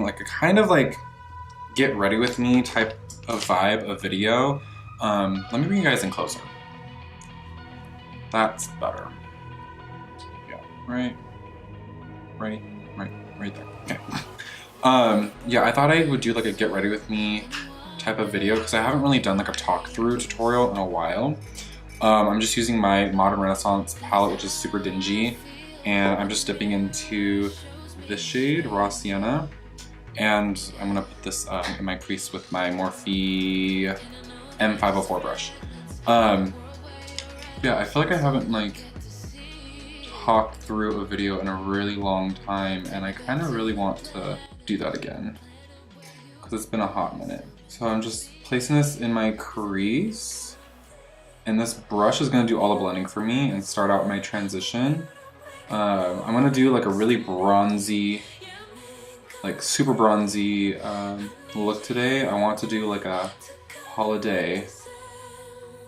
doing like a kind of like get ready with me type of vibe of video. Let me bring you guys in closer. That's better. Yeah, right there. Okay. Yeah, I thought I would do like a get ready with me type of video because I haven't really done like a talk through tutorial in a while. I'm just using my Modern Renaissance palette, which is super dingy, and I'm just dipping into this shade, Raw Sienna, and I'm gonna put this in my crease with my Morphe M504 brush. Yeah, I feel like I haven't like talked through a video in a really long time, and I kind of really want to do that again because it's been a hot minute. So I'm just placing this in my crease, and this brush is going to do all the blending for me and start out my transition. I'm going to do like a really bronzy, like super bronzy look today. I want to do like a holiday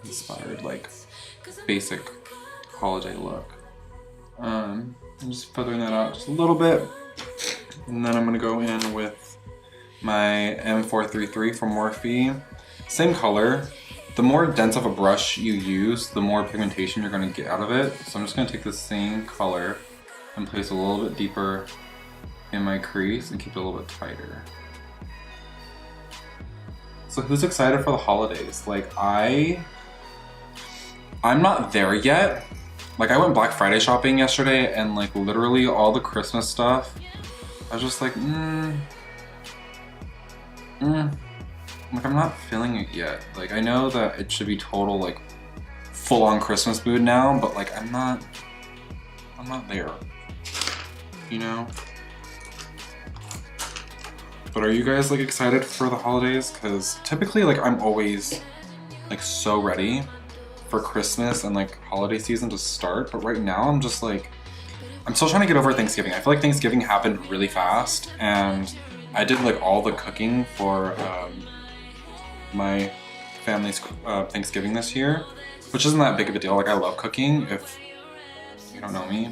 inspired, like basic holiday look. I'm just feathering that out just a little bit, and then I'm gonna go in with my M433 from Morphe. Same color. The more dense of a brush you use, the more pigmentation you're gonna get out of it. So I'm just gonna take the same color and place a little bit deeper in my crease and keep it a little bit tighter. So who's excited for the holidays? Like I'm not there yet. Like I went Black Friday shopping yesterday, and like literally all the Christmas stuff, I was just like, like I'm not feeling it yet. Like I know that it should be total like full on Christmas mood now, but like I'm not there, you know? But are you guys like excited for the holidays? Cause typically like I'm always like so ready for Christmas and like holiday season to start, but right now I'm just like, I'm still trying to get over Thanksgiving. I feel like Thanksgiving happened really fast, and I did like all the cooking for my family's Thanksgiving this year, which isn't that big of a deal. Like I love cooking, if you don't know me.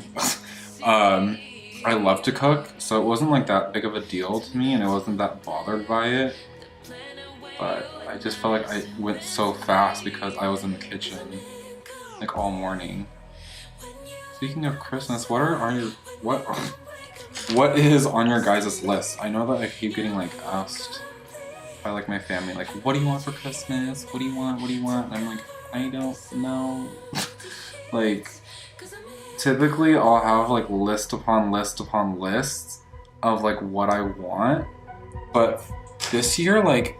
I love to cook, so it wasn't like that big of a deal to me, and I wasn't that bothered by it. But I just felt like I went so fast because I was in the kitchen like all morning. Speaking of Christmas, what is on your guys' list? I know that I keep getting like asked by like my family, like, what do you want for Christmas? What do you want? What do you want? And I'm like, I don't know. Like, typically I'll have like list upon list upon lists of like what I want, but this year like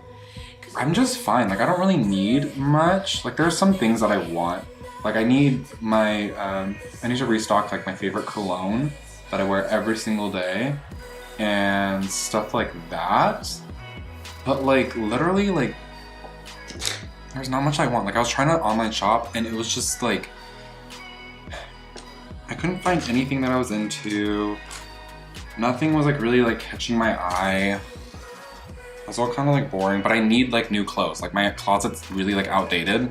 I'm just fine. Like I don't really need much. Like there's some things that I want. Like I need my, I need to restock like my favorite cologne that I wear every single day and stuff like that. But like literally like there's not much I want. Like I was trying to online shop and it was just like, I couldn't find anything that I was into. Nothing was like really like catching my eye. It was all kind of like boring, but I need like new clothes. Like my closet's really like outdated.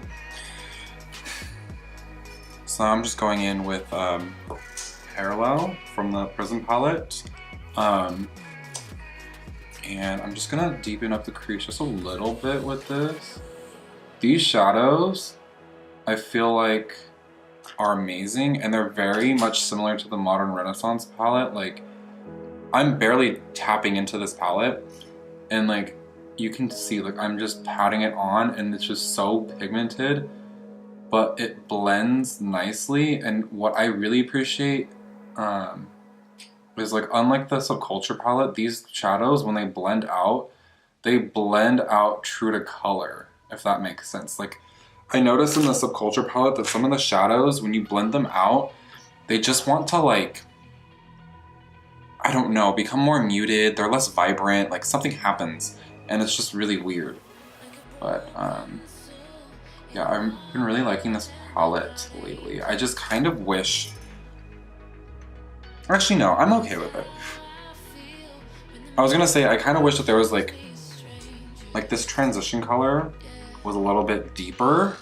So I'm just going in with Parallel from the Prism palette. And I'm just gonna deepen up the crease just a little bit with this. These shadows, I feel like are amazing, and they're very much similar to the Modern Renaissance palette. Like I'm barely tapping into this palette, and like you can see like I'm just patting it on and it's just so pigmented, but it blends nicely. And what I really appreciate is like, unlike the Subculture palette, these shadows, when they blend out true to color, if that makes sense. Like I noticed in the Subculture palette that some of the shadows, when you blend them out, they just want to like, I don't know, become more muted, they're less vibrant, like something happens, and it's just really weird. But yeah, I've been really liking this palette lately. I just kind of wish, actually no, I'm okay with it. I was gonna say, I kind of wish that there was like this transition color was a little bit deeper.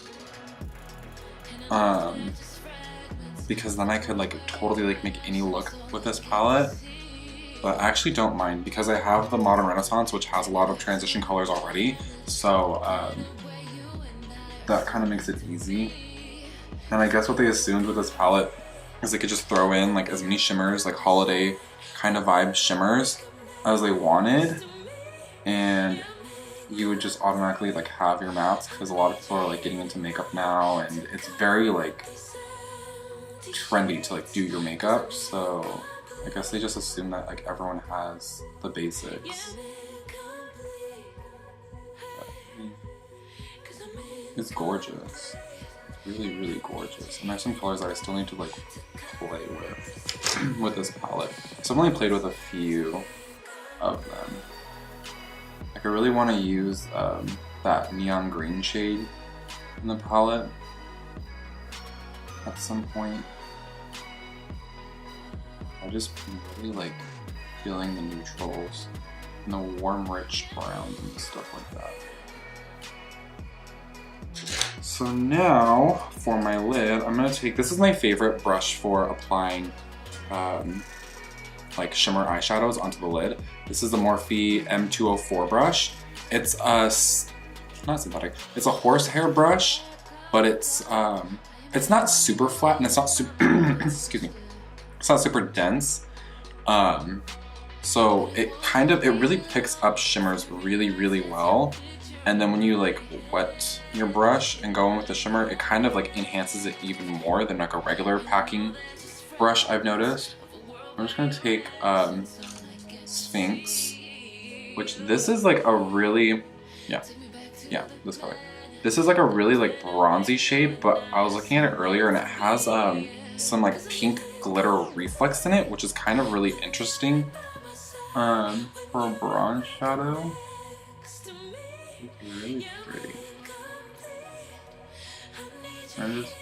Because then I could like totally like make any look with this palette. but I actually don't mind because I have the Modern Renaissance, which has a lot of transition colors already, so that kind of makes it easy. And I guess what they assumed with this palette is they could just throw in like as many shimmers, like holiday kind of vibe shimmers as they wanted, and you would just automatically like have your mattes, because a lot of people are like getting into makeup now and it's very like trendy to like do your makeup, so I guess they just assume that like everyone has the basics. It's gorgeous. It's really, really gorgeous. And there's some colors that I still need to like play with this palette. So I've only played with a few of them. Like I really want to use that neon green shade in the palette at some point. I just really like feeling the neutrals and the warm, rich browns and stuff like that. So now for my lid, I'm gonna take, this is my favorite brush for applying like shimmer eyeshadows onto the lid. This is the Morphe M204 brush. It's a, not synthetic, it's a horsehair brush, but it's not super flat and it's not super, excuse me, it's not super dense. So it really picks up shimmers really, really well. And then when you like wet your brush and go in with the shimmer, it kind of like enhances it even more than like a regular packing brush, I've noticed. I'm just gonna take Sphinx, which this is like a really, yeah, this color. This is like a really like bronzy shade, but I was looking at it earlier and it has some like pink glitter reflex in it, which is kind of really interesting for a bronze shadow. It's really pretty. So I'm just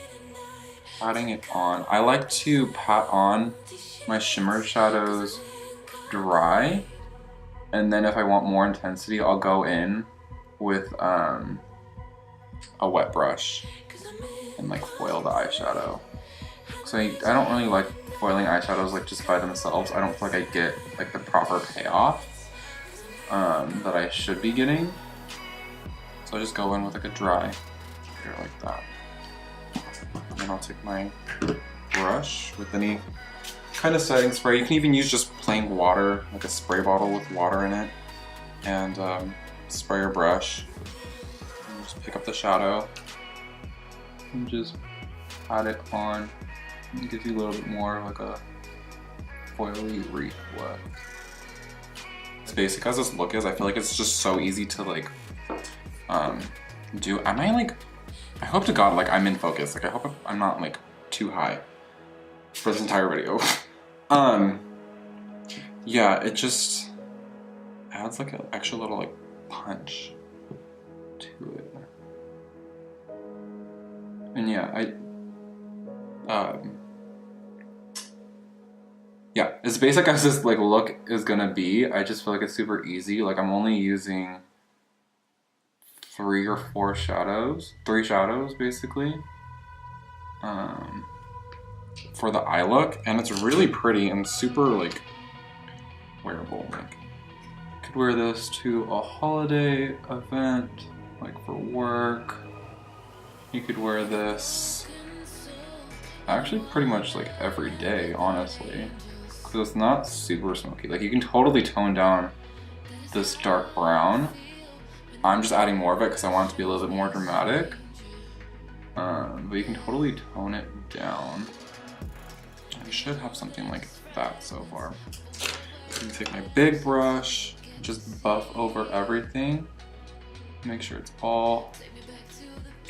patting it on. I like to pat on my shimmer shadows dry, and then if I want more intensity, I'll go in with a wet brush and like foil the eyeshadow. So I don't really like foiling eyeshadows like just by themselves. I don't feel like I get like the proper payoff that I should be getting. So I just go in with like a dry here like that. And then I'll take my brush with any kind of setting spray. You can even use just plain water, like a spray bottle with water in it, and spray your brush. And just pick up the shadow and just pat it on. It gives you a little bit more like a foily reflect. As basic as this look is, I feel like it's just so easy to like do. Am I like, I hope to God like I'm in focus. Like I hope I'm not like too high for this entire video. Yeah, it just adds like an extra little like punch to it. And yeah, yeah, as basic as this like look is gonna be, I just feel like it's super easy. Like I'm only using 3 or 4 shadows, 3 shadows basically, for the eye look, and it's really pretty and super like wearable. Like you could wear this to a holiday event, like for work. You could wear this actually pretty much like every day, honestly, because it's not super smoky. Like you can totally tone down this dark brown. I'm just adding more of it because I want it to be a little bit more dramatic. But you can totally tone it down. I should have something like that so far. I'm gonna take my big brush, just buff over everything. Make sure it's all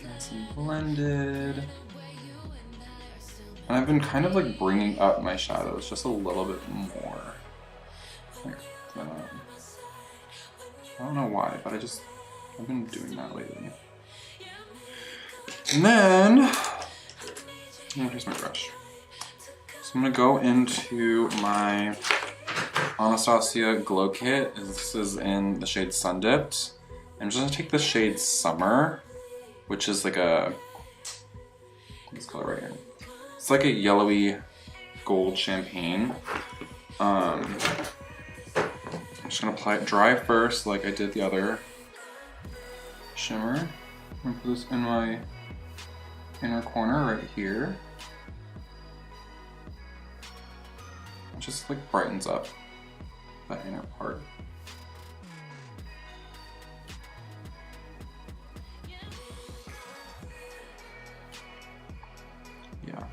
nice and blended. And I've been kind of like bringing up my shadows just a little bit more. Like that. I don't know why, but I've been doing that lately. And then, oh, here's my brush. So I'm gonna go into my Anastasia Glow Kit. This is in the shade Sun Dipped. I'm just gonna take the shade Summer, which is like this color right here. It's like a yellowy gold champagne. I'm just gonna apply it dry first, like I did the other shimmer. I'm gonna put this in my inner corner right here. It just like brightens up that inner part. Yeah,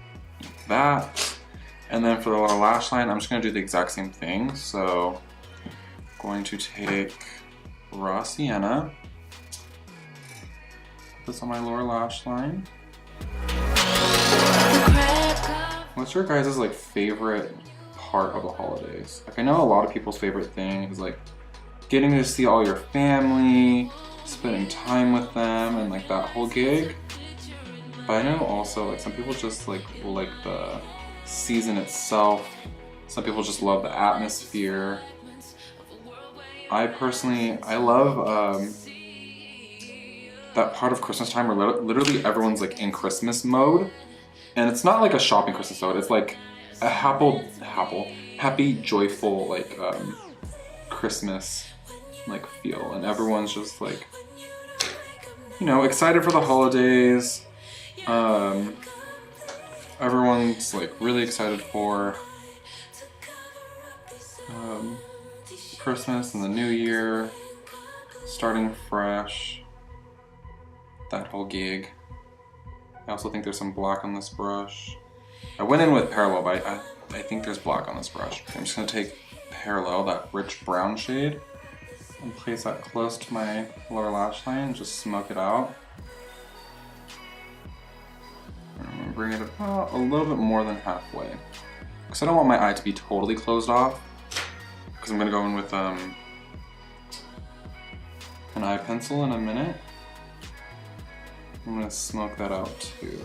like that. And then for the lower lash line, I'm just gonna do the exact same thing. So I'm going to take raw sienna, put this on my lower lash line. What's your guys' like favorite part of the holidays? Like I know a lot of people's favorite thing is like getting to see all your family, spending time with them, and like that whole gig. But I know also like some people just like the season itself. Some people just love the atmosphere. I personally, I love that part of Christmas time where literally everyone's like in Christmas mode. And it's not like a shopping Christmas mode, it's like a happy, joyful like Christmas like feel. And everyone's just like, you know, excited for the holidays. Everyone's like really excited for Christmas and the New Year, starting fresh, that whole gig. I also think there's some black on this brush. I went in with Parallel, but I think there's black on this brush. I'm just gonna take Parallel, that rich brown shade, and place that close to my lower lash line and just smoke it out. And I'm gonna bring it about a little bit more than halfway. Because I don't want my eye to be totally closed off. Because I'm gonna go in with an EyePencil in a minute. I'm gonna smoke that out too.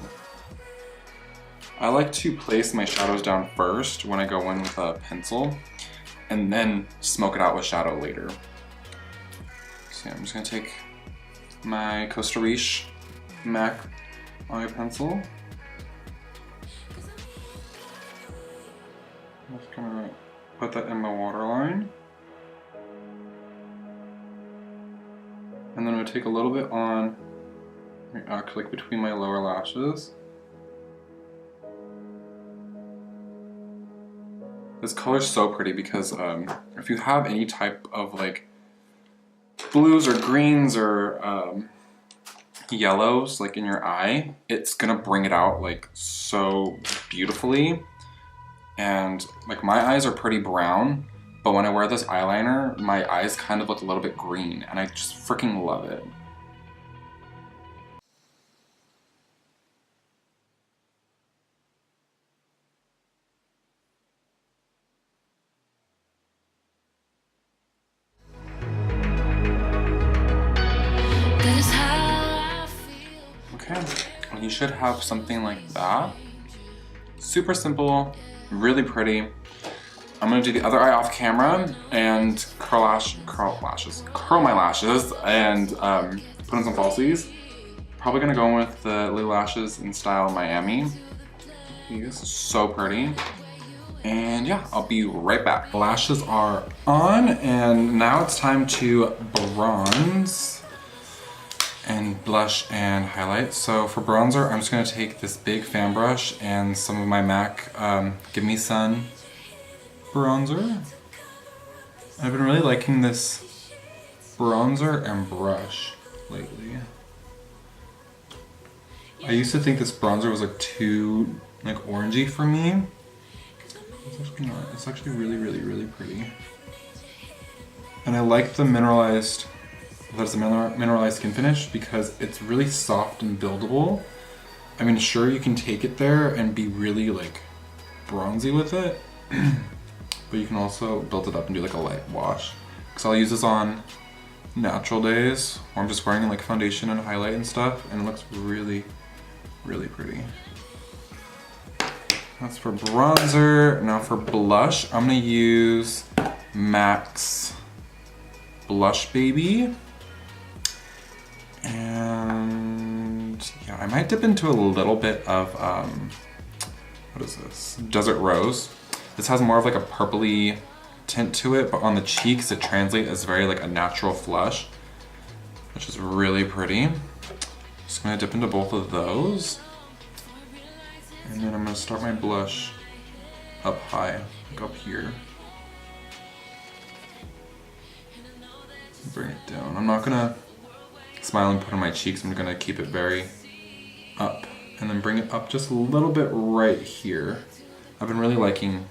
I like to place my shadows down first when I go in with a pencil, and then smoke it out with shadow later. So yeah, I'm just gonna take my Costa Riche MAC EyePencil. I'm just gonna put that in my waterline. And then I'm gonna take a little bit on, actually like between my lower lashes. This color's so pretty because if you have any type of like blues or greens or yellows like in your eye, it's gonna bring it out like so beautifully. And like my eyes are pretty brown, but when I wear this eyeliner, my eyes kind of look a little bit green, and I just freaking love it. Okay, well, you should have something like that. Super simple, really pretty. I'm gonna do the other eye off camera and curl my lashes and put in some falsies. Probably gonna go in with the Lilly lashes in style Miami. These so pretty. And yeah, I'll be right back. The lashes are on, and now it's time to bronze and blush and highlight. So for bronzer, I'm just gonna take this big fan brush and some of my MAC Give Me Sun bronzer. I've been really liking this bronzer and brush lately. I used to think this bronzer was like too like orangey for me. It's actually not. It's actually really, really, really pretty. And I like the mineralized, that's a mineralized skin finish because it's really soft and buildable. I mean, sure, you can take it there and be really like bronzy with it, but you can also build it up and do like a light wash. Because I'll use this on natural days where I'm just wearing like foundation and highlight and stuff, and it looks really, really pretty. That's for bronzer. Now for blush, I'm gonna use MAC's Blush Baby. And yeah, I might dip into a little bit of, what is this? Desert Rose. This has more of like a purpley tint to it, but on the cheeks it translates as very like a natural flush, which is really pretty. Just gonna dip into both of those. And then I'm gonna start my blush up high, like up here. Bring it down. I'm not gonna smile and put on my cheeks, I'm gonna keep it very up. And then bring it up just a little bit right here. I've been really liking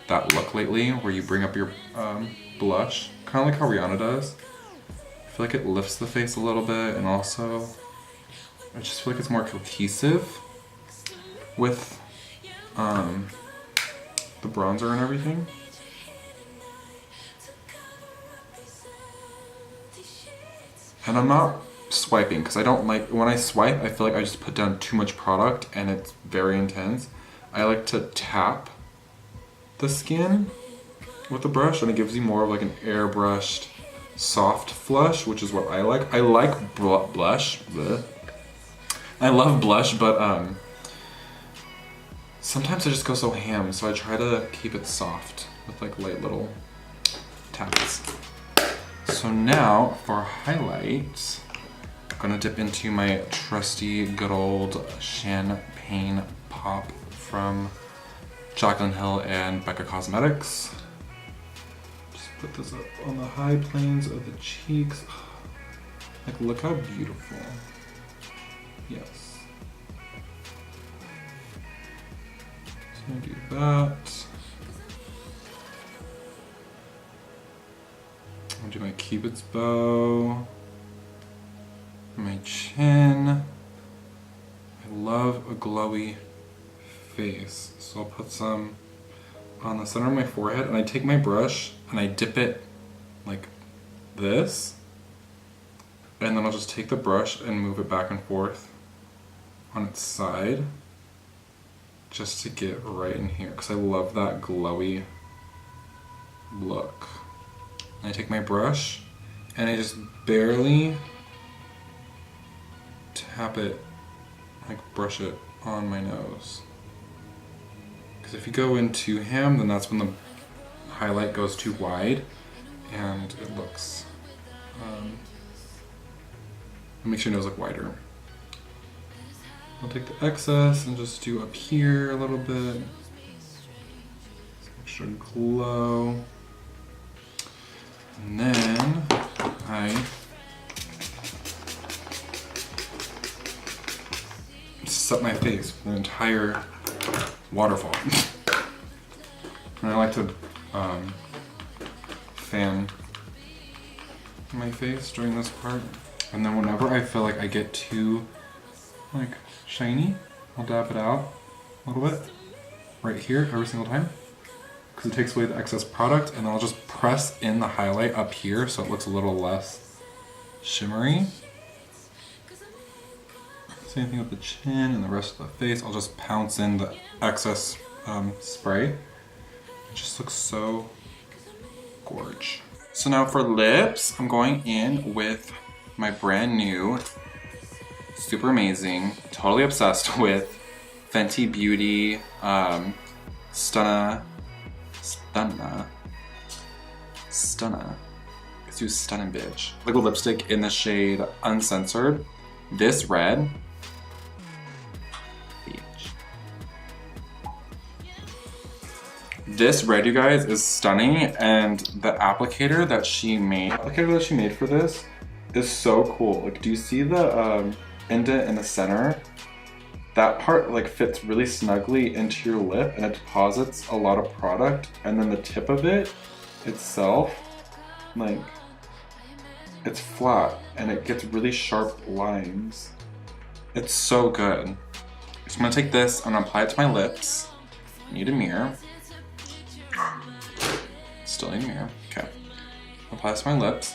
that look lately, where you bring up your blush, kind of like how Rihanna does. I feel like it lifts the face a little bit, and also I just feel like it's more cohesive with the bronzer and everything. And I'm not swiping because I don't like, when I swipe I feel like I just put down too much product and it's very intense. I like to tap the skin with the brush and it gives you more of like an airbrushed soft flush, which is what I like. I like blush. Bleh. I love blush, but sometimes I just go so ham, so I try to keep it soft with like light little taps. So now for highlights, I'm gonna dip into my trusty good old Champagne Pop from Jaclyn Hill and Becca Cosmetics. Just put this up on the high planes of the cheeks. Like, look how beautiful. Yes. So I'm gonna do that. I'm gonna do my Cupid's bow. My chin. I love a glowy face, so I'll put some on the center of my forehead, and I take my brush and I dip it like this, and then I'll just take the brush and move it back and forth on its side just to get right in here, because I love that glowy look. And I take my brush and I just barely tap it, like brush it on my nose. Because if you go in too ham, then that's when the highlight goes too wide and it looks, it makes your nose look wider. I'll take the excess and just do up here a little bit. Some extra glow. And then I set my face for the entire waterfall. And I like to fan my face during this part. And then whenever I feel like I get too like shiny, I'll dab it out a little bit right here every single time, because it takes away the excess product, and I'll just press in the highlight up here so it looks a little less shimmery. Same thing with the chin and the rest of the face. I'll just pounce in the excess spray. It just looks so gorge. So now for lips, I'm going in with my brand new, super amazing, totally obsessed with Fenty Beauty Stunna. Let's do Stunning Bitch. Liquid lipstick in the shade Uncensored. This red. This red, you guys, is stunning, and the applicator that she made for this is so cool. Like, do you see the indent in the center? That part like fits really snugly into your lip, and it deposits a lot of product, and then the tip of it itself, like, it's flat and it gets really sharp lines. It's so good. So I'm gonna take this, I'm gonna apply it to my lips. Need a mirror. Still need a mirror. Okay. Apply this to my lips.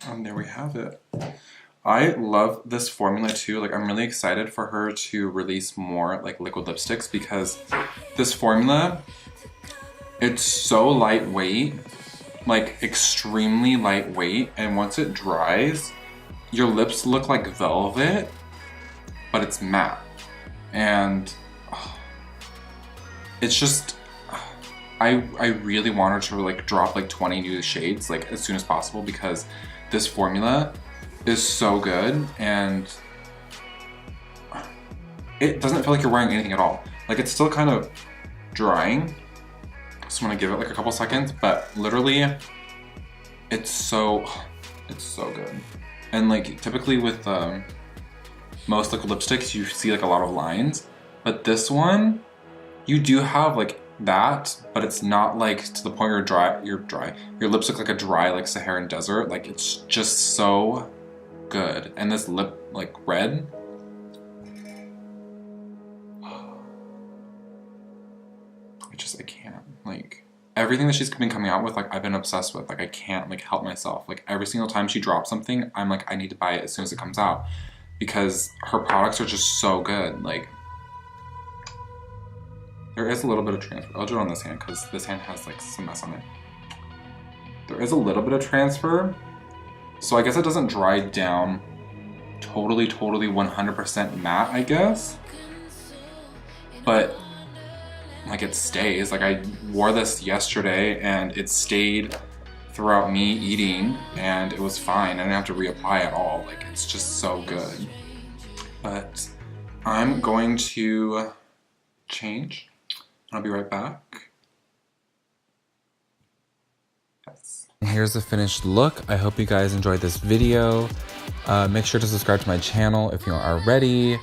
And there we have it. I love this formula too. Like, I'm really excited for her to release more like liquid lipsticks because this formula, it's so lightweight, like extremely lightweight, and once it dries, your lips look like velvet, but it's matte. And it's just, I really want her to like drop like 20 new shades like as soon as possible because this formula is so good and it doesn't feel like you're wearing anything at all. Like, it's still kind of drying. Just want to give it like a couple seconds, but literally it's so good. And like typically with most liquid lipsticks you see like a lot of lines, but this one you do have like that, but it's not like to the point where your lips look like a dry like Saharan desert. Like, it's just so good. And this lip like red, I can't, like, everything that she's been coming out with, like, I've been obsessed with. Like, I can't like help myself. Like, every single time she drops something, I'm like, I need to buy it as soon as it comes out because her products are just so good. Like, there is a little bit of transfer. I'll do it on this hand because this hand has like some mess on it. There is a little bit of transfer. So I guess it doesn't dry down totally 100% matte, I guess. But like, it stays. Like, I wore this yesterday and it stayed throughout me eating and it was fine. I didn't have to reapply at all. Like, it's just so good. But I'm going to change. I'll be right back. Yes. Here's the finished look. I hope you guys enjoyed this video. Make sure to subscribe to my channel if you aren't already,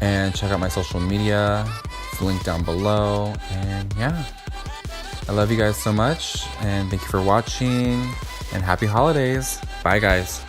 and check out my social media. It's linked down below. And yeah, I love you guys so much, and thank you for watching, and happy holidays. Bye, guys.